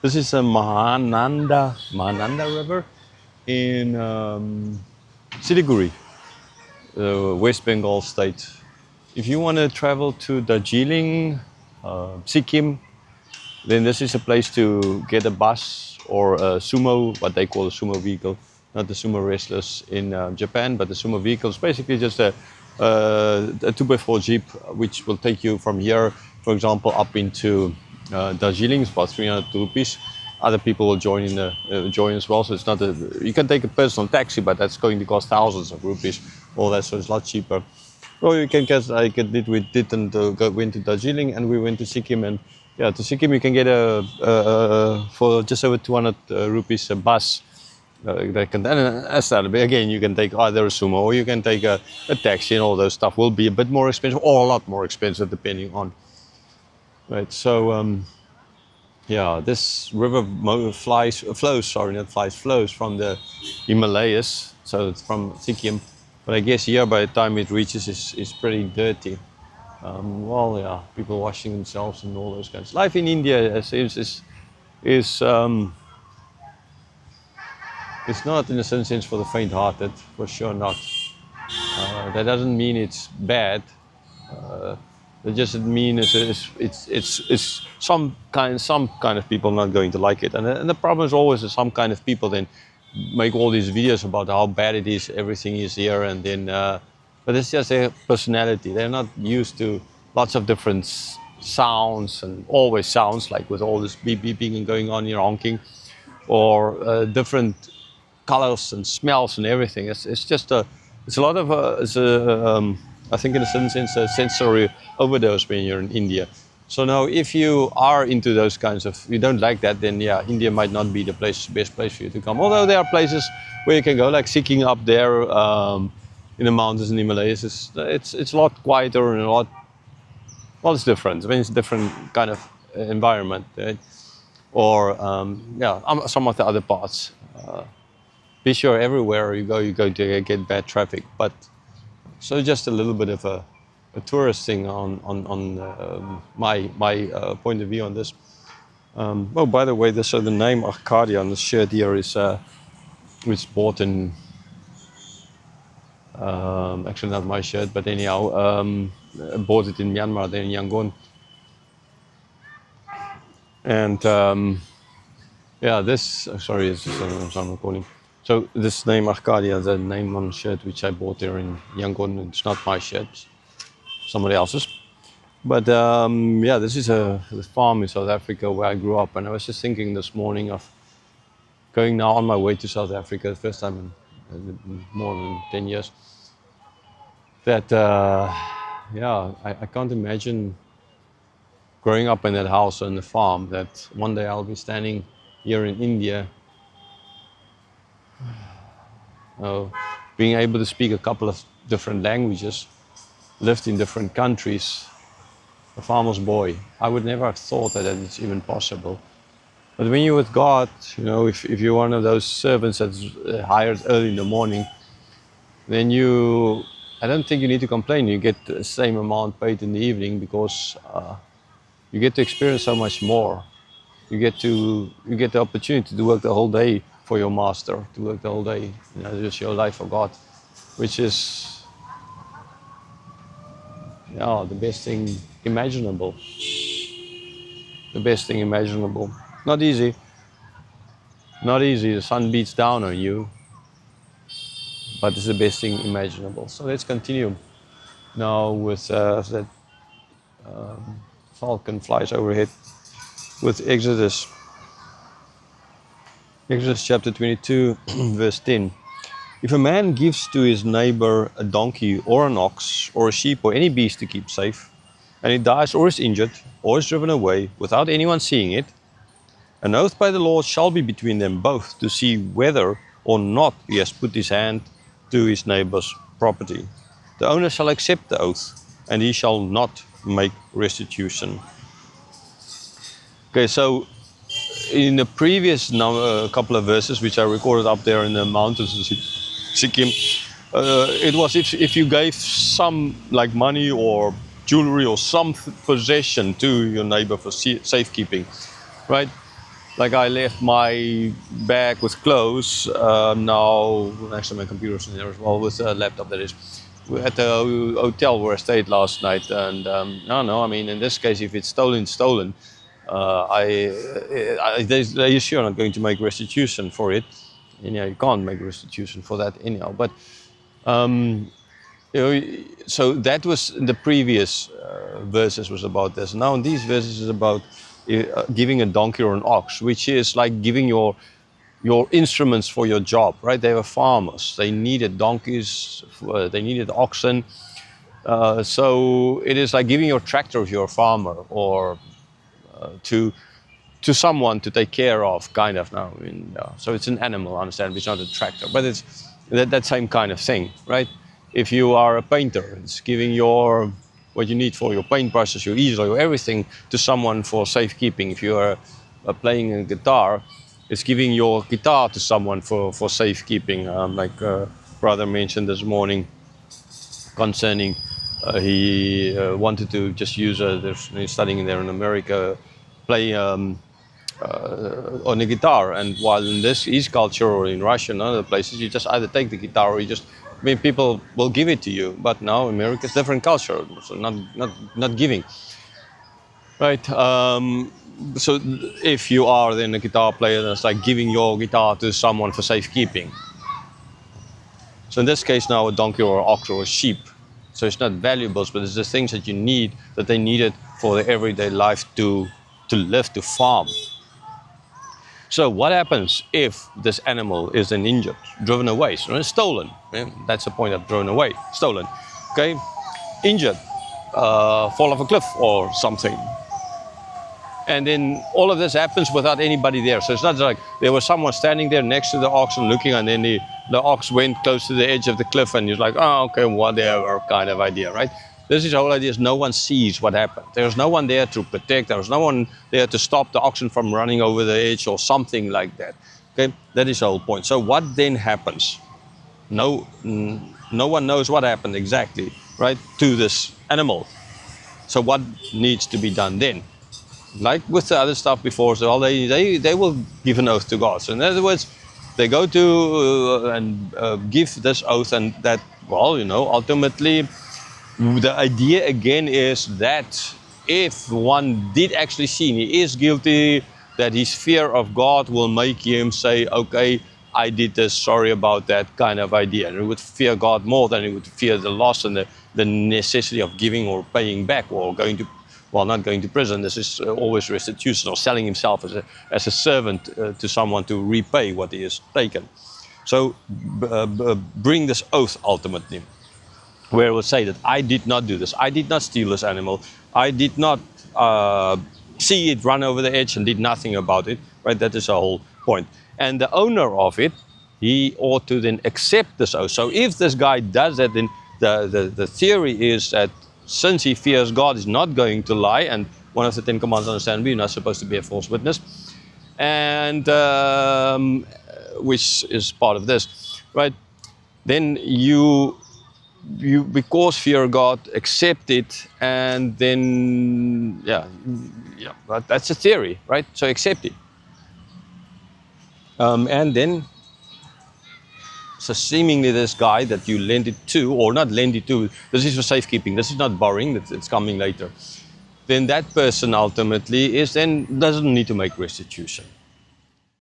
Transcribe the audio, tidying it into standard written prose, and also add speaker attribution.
Speaker 1: This is a Mahananda River in Siliguri, West Bengal state. If you want to travel to Darjeeling, Sikkim, then this is a place to get a bus or a sumo, what they call a sumo vehicle, not the sumo wrestlers in Japan, but the sumo vehicle is basically just a 2x4 jeep, which will take you from here, for example, up into Darjeeling. It's about 300 rupees. Other people will join as well, so it's not a. You can take a personal taxi, but that's going to cost thousands of rupees. All that, so it's a lot cheaper. Or you can get like it did. We didn't went to Darjeeling and we went to Sikkim, and yeah, to Sikkim you can get for just over 200 rupees a bus. That can, and as that, again, you can take either a sumo or you can take a taxi, and all those stuff will be a bit more expensive or a lot more expensive depending on. Right, so yeah, this river flows from the Himalayas, so it's from Sikkim. But I guess here by the time it reaches is pretty dirty. Well, yeah, people washing themselves and all those kinds. Life in India is it's not in a certain sense for the faint-hearted, for sure not. That doesn't mean it's bad. It just means it's some kind of people not going to like it, and the problem is always that some kind of people then make all these videos about how bad it is, everything is here, and then but it's just their personality. They're not used to lots of different sounds and always sounds like with all this beeping and going on here, honking, or different colors and smells and everything. It's just it's a lot of I think in a certain sense a sensory overdose when you're in India. So now if you are into those kinds of, you don't like that, then yeah, India might not be the best place for you to come. Although there are places where you can go, like Sikkim up there in the mountains in the Himalayas. It's a lot quieter and a lot, well, it's different. I mean, it's a different kind of environment. Right? Or yeah, some of the other parts. Be sure everywhere you go, you're going to get bad traffic. But so just a little bit of a tourist thing on my point of view on this. Oh, by the way, so the name Arcadia on the shirt here is it's bought in actually not my shirt, but anyhow, I bought it in Myanmar, there in Yangon. And yeah, this sorry, it's I'm recording. So this name Arcadia, the name on the shirt which I bought there in Yangon, it's not my shirt, it's somebody else's. But yeah, this is a farm in South Africa where I grew up, and I was just thinking this morning of going now on my way to South Africa, the first time in more than 10 years. That yeah, I can't imagine growing up in that house on the farm. That one day I'll be standing here in India. Being able to speak a couple of different languages, lived in different countries, a farmer's boy. I would never have thought that it's even possible. But when you're with God, you know, if you're one of those servants that's hired early in the morning, then I don't think you need to complain. You get the same amount paid in the evening because you get to experience so much more. You get the opportunity to work the whole day for your master, to work the whole day, you know, just your life for God, which is, yeah, the best thing imaginable. The best thing imaginable. Not easy. Not easy. The sun beats down on you, but it's the best thing imaginable. So let's continue now with that falcon flies overhead with Exodus. Exodus chapter 22, verse 10. If a man gives to his neighbor a donkey or an ox or a sheep or any beast to keep safe, and it dies or is injured or is driven away without anyone seeing it, an oath by the Lord shall be between them both to see whether or not he has put his hand to his neighbor's property. The owner shall accept the oath, and he shall not make restitution. Okay, so in the previous couple of verses, which I recorded up there in the mountains of Sikkim, it was if you gave some like money or jewelry or some possession to your neighbor for safekeeping, right? like I left my bag with clothes now next to my computer's in there as well, with a laptop that is. We're at the hotel where I stayed last night, and no, I mean, in this case, if it's stolen, it's stolen. They're sure not going to make restitution for it. You can't make restitution for that anyhow. But so that was in the previous verses was about this. Now in these verses is about giving a donkey or an ox, which is like giving your instruments for your job, right? They were farmers. They needed donkeys. They needed oxen. So it is like giving your tractor if you're a farmer, or to someone to take care of, kind of now. I mean, so it's an animal, understand? It's not a tractor, but it's that same kind of thing, right? If you are a painter, it's giving what you need for your paintbrushes, your easel, your everything to someone for safekeeping. If you are playing a guitar, it's giving your guitar to someone for safekeeping. Like brother mentioned this morning concerning he wanted to just use he's studying there in America, play on a guitar, and while in his culture or in Russia and other places, you just either take the guitar or people will give it to you. But now America's different culture, so not giving, right? So if you are then a guitar player, that's like giving your guitar to someone for safekeeping. So in this case now, a donkey or an ox or a sheep. So it's not valuables, but it's the things that you need, that they needed for their everyday life to live, to farm. So what happens if this animal is then injured, driven away, so it's stolen? That's the point of driven away, stolen. Okay, injured, fall off a cliff or something. And then all of this happens without anybody there. So it's not like there was someone standing there next to the ox and looking, and then the ox went close to the edge of the cliff and he's like, oh, okay, whatever kind of idea, right? This is the whole idea, is no one sees what happened. There's no one there to protect. There's no one there to stop the oxen from running over the edge or something like that. Okay, that is the whole point. So what then happens? No one knows what happened exactly, right, to this animal. So what needs to be done then? Like with the other stuff before, so well, they will give an oath to God. So in other words, they go to and give this oath, and that, well, ultimately, the idea again is that if one did actually sin, he is guilty, that his fear of God will make him say, okay, I did this, sorry about that kind of idea. And he would fear God more than he would fear the loss and the necessity of giving or paying back or not going to prison. This is always restitution, or selling himself as a servant to someone to repay what he has taken. So bring this oath ultimately, where it will say that I did not do this, I did not steal this animal, I did not see it run over the edge and did nothing about it, right? That is the whole point. And the owner of it, he ought to then accept this oath. So if this guy does that, then the theory is that since he fears God, he's not going to lie, and one of the 10 Commandments, understand, you're not supposed to be a false witness, and which is part of this, right? Then you because fear God, accept it, and then but that's a theory, right? So accept it, and then so seemingly this guy that you lend it to, or not lend it to, this is for safekeeping, this is not borrowing, it's coming later, then that person ultimately doesn't need to make restitution.